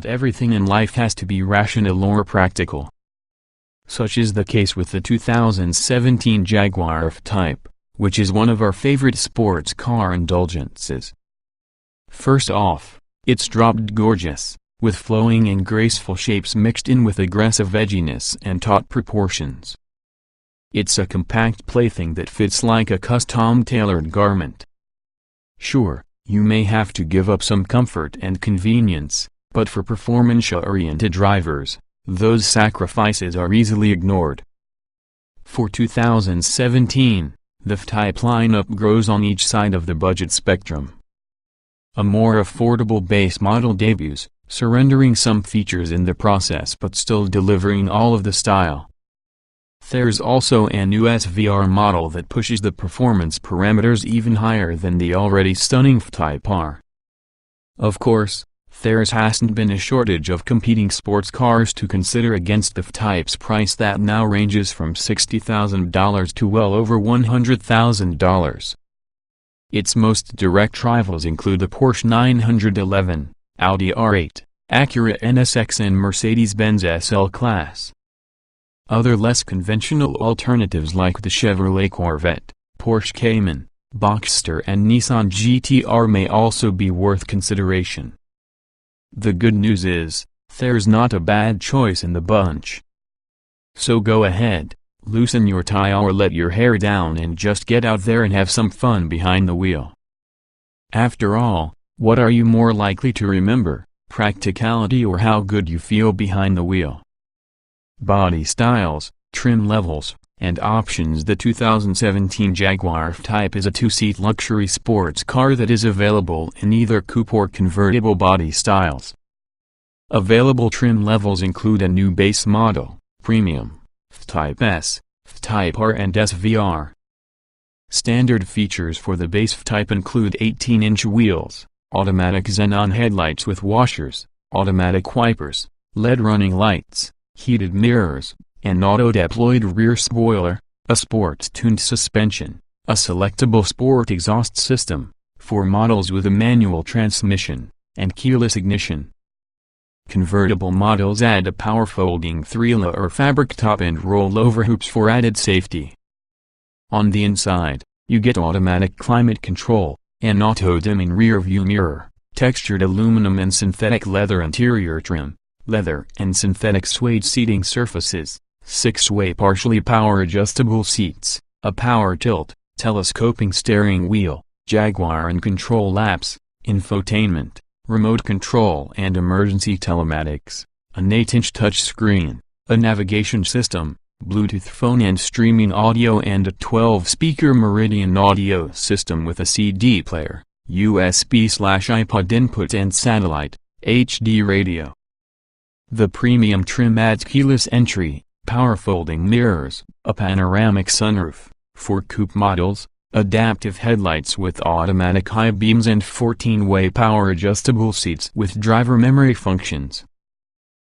not everything in life has to be rational or practical. Such is the case with the 2017 Jaguar F-Type, which is one of our favorite sports car indulgences. First off, it's dropped gorgeous, with flowing and graceful shapes mixed in with aggressive edginess and taut proportions. It's a compact plaything that fits like a custom-tailored garment. Sure, you may have to give up some comfort and convenience, but for performance-oriented drivers, those sacrifices are easily ignored. For 2017, the F-Type lineup grows on each side of the budget spectrum. A more affordable base model debuts, surrendering some features in the process but still delivering all of the style. There's also a new SVR model that pushes the performance parameters even higher than the already stunning F-Type R. Of course, there hasn't been a shortage of competing sports cars to consider against the F-Type's price that now ranges from $60,000 to well over $100,000. Its most direct rivals include the Porsche 911, Audi R8, Acura NSX and Mercedes-Benz SL Class. Other less conventional alternatives like the Chevrolet Corvette, Porsche Cayman, Boxster and Nissan GT-R may also be worth consideration. The good news is, there's not a bad choice in the bunch. So go ahead, loosen your tie or let your hair down and just get out there and have some fun behind the wheel. After all, what are you more likely to remember, practicality or how good you feel behind the wheel? Body styles, trim levels, and options. The 2017 Jaguar F-Type is a two-seat luxury sports car that is available in either coupe or convertible body styles. Available trim levels include a new base model, Premium, F-Type S, F-Type R and SVR. Standard features for the base F-Type include 18-inch wheels, automatic xenon headlights with washers, automatic wipers, LED running lights, heated mirrors, an auto-deployed rear spoiler, a sports-tuned suspension, a selectable sport exhaust system, for models with a manual transmission, and keyless ignition. Convertible models add a power-folding 3-layer fabric top and rollover hoops for added safety. On the inside, you get automatic climate control, an auto-dimming rear-view mirror, textured aluminum and synthetic leather interior trim, leather and synthetic suede seating surfaces, 6-way partially power-adjustable seats, a power tilt, telescoping steering wheel, Jaguar and control apps, infotainment, remote control and emergency telematics, an 8-inch touchscreen, a navigation system, Bluetooth phone and streaming audio and a 12-speaker Meridian audio system with a CD player, USB/iPod input and satellite, HD radio. The premium trim adds keyless entry, power folding mirrors, a panoramic sunroof, for coupe models, adaptive headlights with automatic high beams and 14-way power adjustable seats with driver memory functions.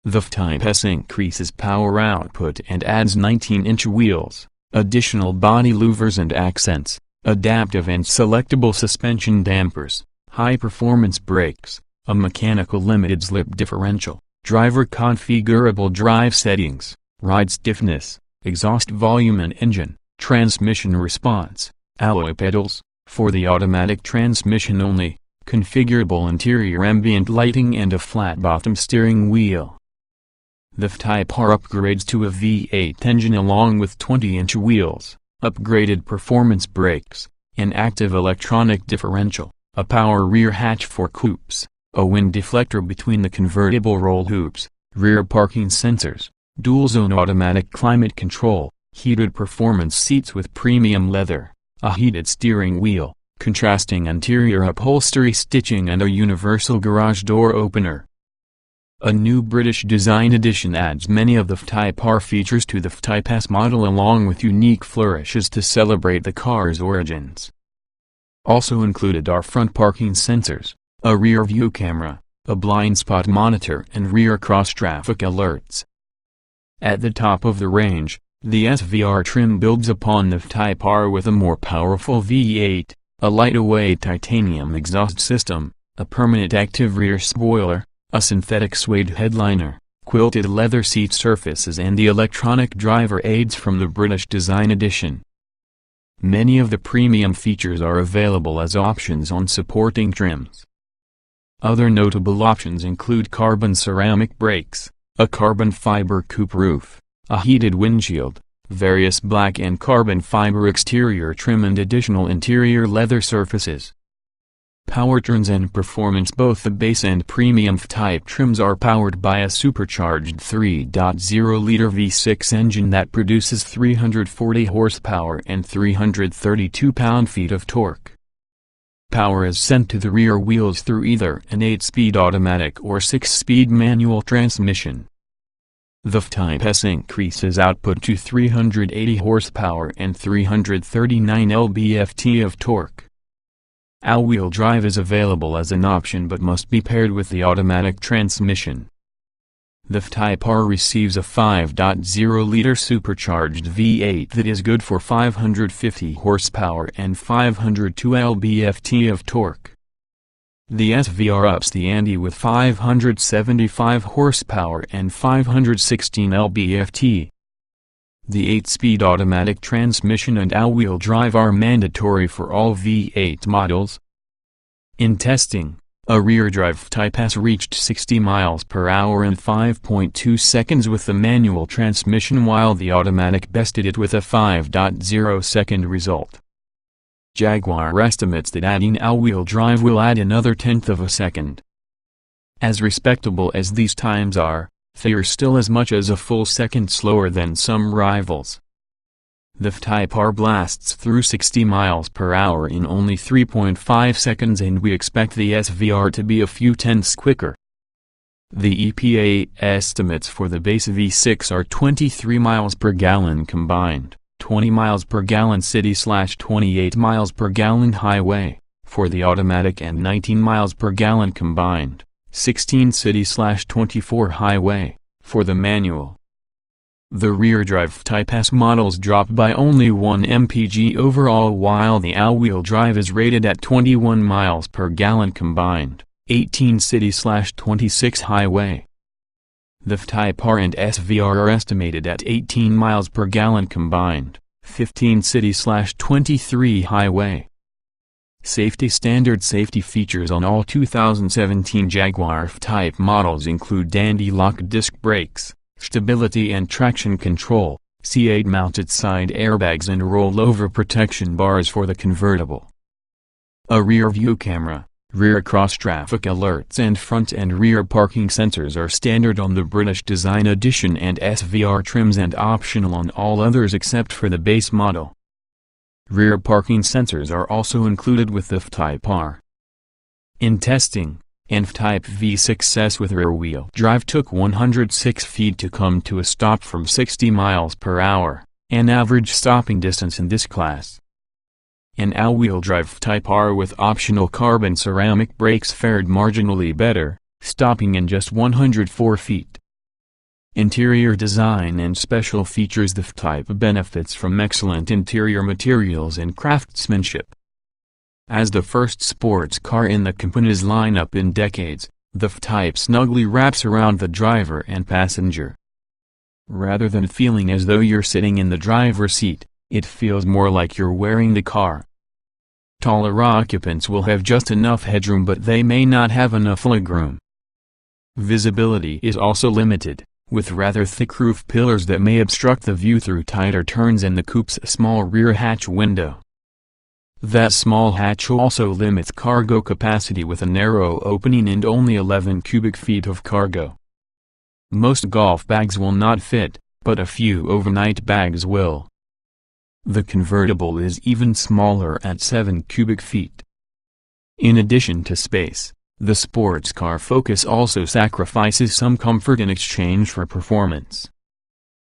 The F-Type S increases power output and adds 19-inch wheels, additional body louvers and accents, adaptive and selectable suspension dampers, high-performance brakes, a mechanical limited slip differential, driver configurable drive settings, ride stiffness, exhaust volume and engine, transmission response, alloy pedals, for the automatic transmission only, configurable interior ambient lighting and a flat-bottom steering wheel. The F-Type R upgrades to a V8 engine along with 20-inch wheels, upgraded performance brakes, an active electronic differential, a power rear hatch for coupes, a wind deflector between the convertible roll hoops, rear parking sensors, dual-zone automatic climate control, heated performance seats with premium leather, a heated steering wheel, contrasting interior upholstery stitching and a universal garage door opener. A new British Design Edition adds many of the F-Type R features to the F-Type S model along with unique flourishes to celebrate the car's origins. Also included are front parking sensors, a rear view camera, a blind spot monitor and rear cross-traffic alerts. At the top of the range, the SVR trim builds upon the F-Type R with a more powerful V8, a lighter-weight titanium exhaust system, a permanent active rear spoiler, a synthetic suede headliner, quilted leather seat surfaces and the electronic driver aids from the British Design Edition. Many of the premium features are available as options on supporting trims. Other notable options include carbon ceramic brakes, a carbon fiber coupe roof, a heated windshield, various black and carbon fiber exterior trim and additional interior leather surfaces. Powertrains and performance. Both the base and premium F-Type trims are powered by a supercharged 3.0-liter V6 engine that produces 340 horsepower and 332 pound-feet of torque. Power is sent to the rear wheels through either an 8-speed automatic or 6-speed manual transmission. The F-Type S increases output to 380 horsepower and 339 lb-ft of torque. All-wheel drive is available as an option but must be paired with the automatic transmission. The F-Type R receives a 5.0-liter supercharged V8 that is good for 550 horsepower and 502 lb-ft of torque. The Svr ups the ante with 575 horsepower and 516 lb-ft. The 8-speed automatic transmission and all-wheel drive are mandatory for all V8 models. In testing, a rear-drive F-Type S reached 60 miles per hour in 5.2 seconds with the manual transmission, while the automatic bested it with a 5.0-second result. Jaguar estimates that adding all-wheel drive will add another tenth of a second. As respectable as these times are, they are still as much as a full second slower than some rivals. The F-Type R blasts through 60 miles per hour in only 3.5 seconds, and we expect the Svr to be a few tenths quicker. The EPA estimates for the base V6 are 23 miles per gallon combined, 20 miles per gallon city/28 miles per gallon highway, for the automatic, and 19 miles per gallon combined, 16 city/24 highway, for the manual. The rear-drive F-Type S models drop by only 1 mpg overall, while the all-wheel drive is rated at 21 miles per gallon combined, 18 city/26 highway. The F-Type R and Svr are estimated at 18 miles per gallon combined, 15 city/23 highway. Safety. Standard safety features on all 2017 Jaguar F-Type models include anti-lock disc brakes, stability and traction control, C8 mounted side airbags and rollover protection bars for the convertible. A rear view camera, rear cross-traffic alerts and front and rear parking sensors are standard on the British Design Edition and Svr trims and optional on all others except for the base model. Rear parking sensors are also included with the F-Type R. In testing, an F-Type V6 with rear-wheel drive took 106 feet to come to a stop from 60 miles per hour, an average stopping distance in this class. An all-wheel drive F-Type R with optional carbon ceramic brakes fared marginally better, stopping in just 104 feet. Interior design and special features. The F-Type benefits from excellent interior materials and craftsmanship. As the first sports car in the company's lineup in decades, the F-Type snugly wraps around the driver and passenger. Rather than feeling as though you're sitting in the driver's seat, it feels more like you're wearing the car. Taller occupants will have just enough headroom, but they may not have enough legroom. Visibility is also limited, with rather thick roof pillars that may obstruct the view through tighter turns and the coupe's small rear hatch window. That small hatch also limits cargo capacity with a narrow opening and only 11 cubic feet of cargo. Most golf bags will not fit, but a few overnight bags will. The convertible is even smaller at 7 cubic feet. In addition to space, the sports car Focus also sacrifices some comfort in exchange for performance.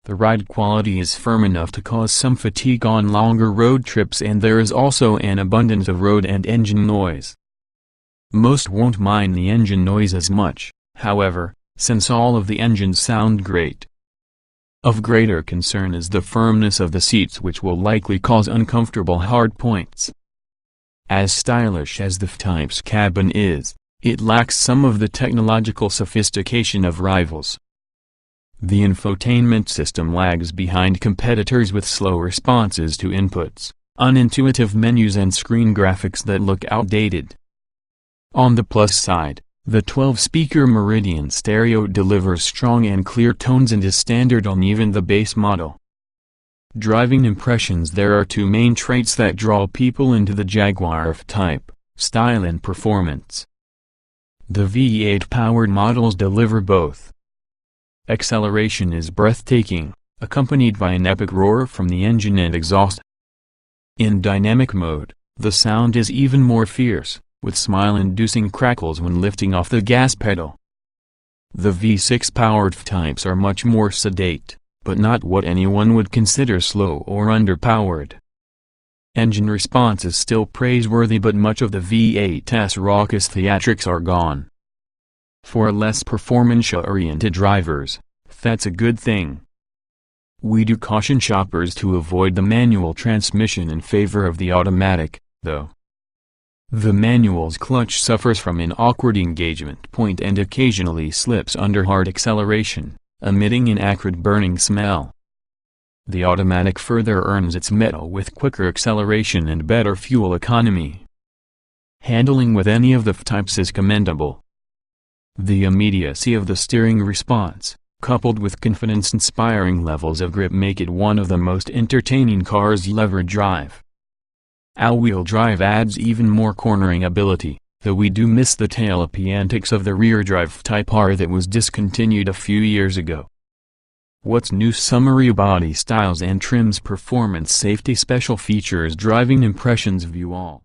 The ride quality is firm enough to cause some fatigue on longer road trips, and there is also an abundance of road and engine noise. Most won't mind the engine noise as much, however, since all of the engines sound great. Of greater concern is the firmness of the seats, which will likely cause uncomfortable hard points. As stylish as the F-Type's cabin is, it lacks some of the technological sophistication of rivals. The infotainment system lags behind competitors with slow responses to inputs, unintuitive menus and screen graphics that look outdated. On the plus side, the 12-speaker Meridian stereo delivers strong and clear tones and is standard on even the base model. Driving impressions: there are two main traits that draw people into the Jaguar F-Type: style and performance. The V8-powered models deliver both. Acceleration is breathtaking, accompanied by an epic roar from the engine and exhaust. In dynamic mode, the sound is even more fierce, with smile-inducing crackles when lifting off the gas pedal. The V6-powered F-Types are much more sedate, but not what anyone would consider slow or underpowered. Engine response is still praiseworthy, but much of the V8's raucous theatrics are gone. For less performance-oriented drivers, that's a good thing. We do caution shoppers to avoid the manual transmission in favor of the automatic, though. The manual's clutch suffers from an awkward engagement point and occasionally slips under hard acceleration, emitting an acrid burning smell. The automatic further earns its mettle with quicker acceleration and better fuel economy. Handling with any of the F-Types is commendable. The immediacy of the steering response, coupled with confidence-inspiring levels of grip, make it one of the most entertaining cars you'll ever drive. All-wheel drive adds even more cornering ability, though we do miss the tail-up antics of the rear-drive Type R that was discontinued a few years ago. What's new? Summary: body styles and trims, performance, safety, special features, driving impressions. View all.